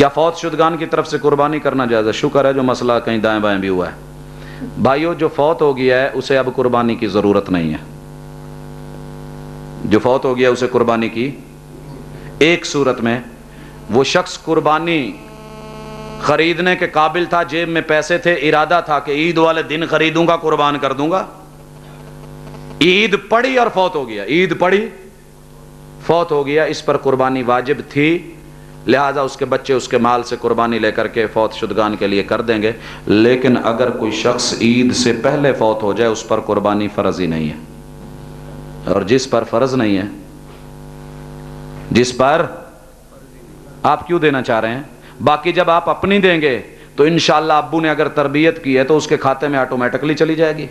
کیا فوت شدگان کی طرف سے قربانی کرنا جائز ہے؟ شکر ہے جو مسئلہ کہیں دائیں بائیں بھی ہوا ہے۔ بھائیو جو فوت ہو گیا ہے اسے اب قربانی کی ضرورت نہیں ہے، جو فوت ہو گیا اسے قربانی کی ایک صورت میں، وہ شخص قربانی خریدنے کے قابل تھا، جیب میں پیسے تھے، ارادہ تھا کہ عید والے دن خریدوں گا، قربان کر دوں گا، عید پڑی اور فوت ہو گیا، عید پڑی فوت ہو گیا، اس پر قربانی واجب تھی، لہذا اس کے بچے اس کے مال سے قربانی لے کر کے فوت شدگان کے لیے کر دیں گے۔ لیکن اگر کوئی شخص عید سے پہلے فوت ہو جائے اس پر قربانی فرض ہی نہیں ہے، اور جس پر فرض نہیں ہے، جس پر آپ کیوں دینا چاہ رہے ہیں؟ باقی جب آپ اپنی دیں گے تو انشاءاللہ ابو نے اگر تربیت کی ہے تو اس کے کھاتے میں آٹومیٹکلی چلی جائے گی۔